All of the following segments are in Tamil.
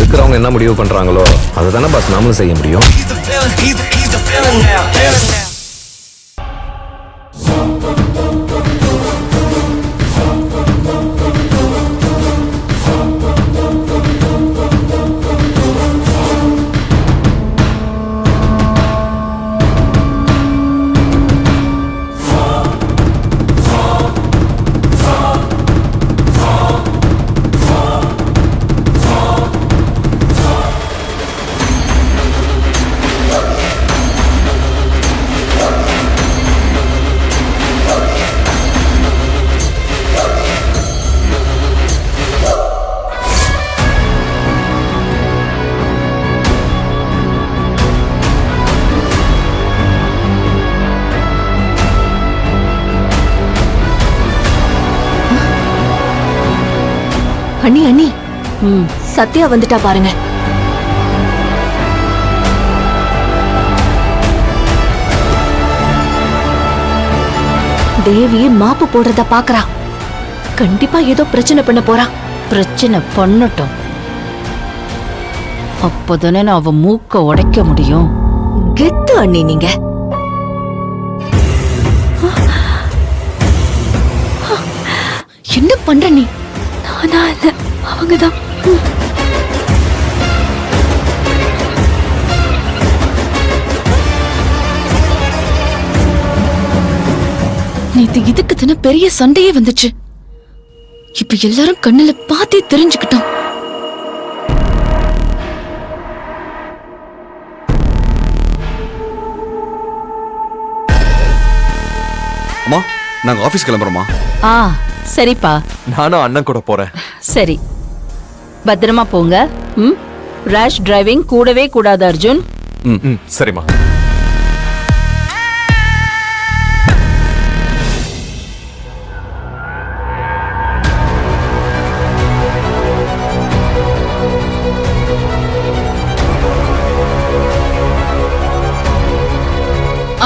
இருக்கிறவங்க என்ன முடிவு பண்றாங்களோ அதை தானே பாஸ் நாமளும் செய்ய முடியும். அண்ணி அண்ணி, சத்யா வந்துட்டா பாருங்க. தேவி மாப்பு போடுறத பாக்குறா. கண்டிப்பா ஏதோ பிரச்சனை பண்ண போறா. பிரச்சனை பண்ணட்டும், அப்பதானே நான் அவ மூக்க உடைக்க முடியும். கெத்து அண்ணி நீங்க. என்ன பண்ற நீ? நானா இல்ல, அவங்கதான். நேத்து இதுக்கு தானே பெரிய சண்டையே வந்துச்சு. இப்ப எல்லாரும் கண்ணுல பாத்தே தெரிஞ்சுக்கிட்டோம். அம்மா, நாங்க ஆபீஸ் கிளம்புறோமா? சரிப்பா, நானும் அண்ணன் கூட போறேன். சரி, பத்திரமா போங்க. ரேஷ் டிரைவிங் கூடவே கூடாது அர்ஜுன். சரிம்மா.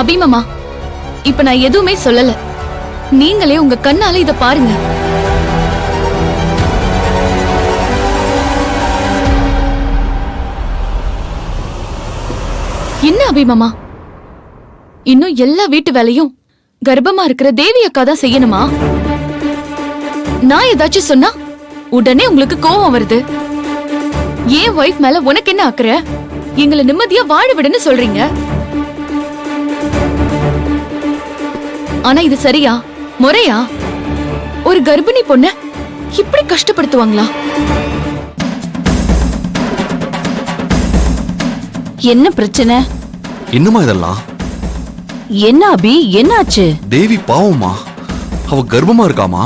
அபிமாமா, இப்ப நான் எதுவுமே சொல்லல. நீங்களே உங்க கண்ணால இத பாருங்க. என்ன அபிமாமா, இன்னும் எல்லா வீட்டு வேலையும் கர்ப்பமா இருக்கிற தேவி அக்கா தான் செய்யணுமா? நான் ஏதாச்சும் சொன்னா உடனே உங்களுக்கு கோபம் வருது. ஏன் வைஃப் மேல உனக்கு என்ன அக்கறை? எங்களை நிம்மதியா வாழ விடுன்னு சொல்றீங்க. ஆனா இது சரியா, முறையா? ஒரு கர்ப்பிணி பொண்ண இப்படி கஷ்டப்படுத்துவாங்களா? என்ன பிரச்சனை? என்னமா இதெல்லாம்? என்ன அபி, என்னாச்சு? தேவி பாவமா, அவ கர்ப்பமா இருக்காமா?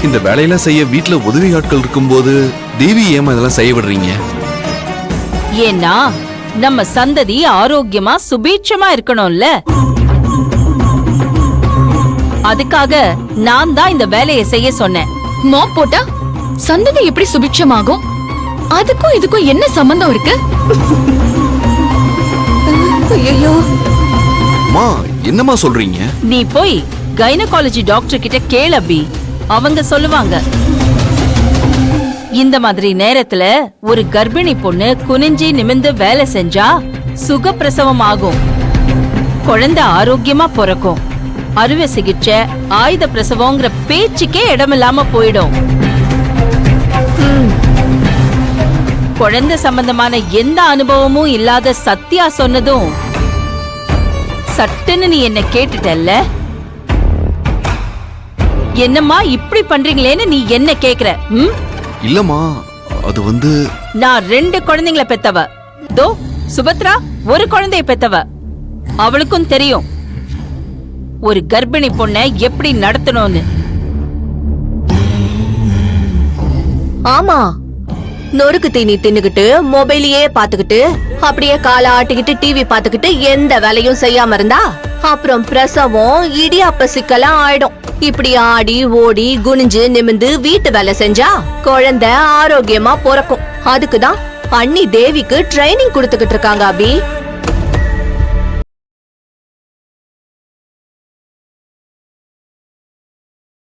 இந்த வேலையெல்லாம் செய்ய வீட்டுல உதவி ஆட்கள் இருக்கும்போது தேவி ஏமா இதெல்லாம் செய்ய விடுறீங்க? ஏன்னா நம்ம சந்ததி ஆரோக்கியமா சுபீட்சமா இருக்கணும்ல, அதுக்காக நான் தான் இந்த வேலையை செய்ய சொன்னேன். மாப் போட்டா சந்ததி எப்படி சுபிட்சமாகும்? அதுக்கும் இதுக்கும் என்ன சம்பந்தம் இருக்கு? ஐயோ, மா என்னமா சொல்றீங்க? நீ போய் கைனகாலஜி டாக்டர் கிட்ட கேளு அபி, அவங்க சொல்லுவாங்க. இந்த மாதிரி நேரத்துல ஒரு கர்ப்பிணி பொண்ணு குனிஞ்சி நிமிந்து வேலை செஞ்சா சுகப்பிரசவம் ஆகும், குழந்தை ஆரோக்கியமா பிறக்கும். அறுவை சிகிச்சை, ஆயுத பிரசவங்கிற பேச்சுக்கே இடமில்லாம போயிடும். குழந்தை சம்பந்தமான எந்த அனுபவமும் இல்லாத சத்யா சொன்னதும் சட்டுன்னு நீ என்ன கேட்டுட்டல்ல. என்னம்மா இப்படி பண்றீங்களேன்னு நீ என்ன கேக்குற? இல்லம்மா, அது வந்து நான் 2 குழந்தைங்களை பெத்தவ. தோ சுபத்ரா ஒரு குழந்தைய பெத்தவ. அவளுக்கும் தெரியும் ஒரு கர்ப்பிணி பொண்ணை எப்படி நடத்தணும்னு. ஆமா, நொறுக்கு தீனி தின்னுகிட்டு மொபைலையே பாத்துக்கிட்டு அப்படியே காலை ஆட்டிக்கிட்டு டிவி பாத்துக்கிட்டு எந்த வேலையும் செய்யாம இருந்தா அப்புறம் பிரசவம் இடியாப்ப சிக்கலாம் ஆயிடும். இப்படி ஆடி ஓடி குனிஞ்சு நிமிந்து வீட்டு வேலை செஞ்சா குழந்தை ஆரோக்கியமா பிறக்கும். அதுக்குதான் அண்ணி தேவிக்கு ட்ரைனிங் கொடுத்துக்கிட்டு இருக்காங்க அபி.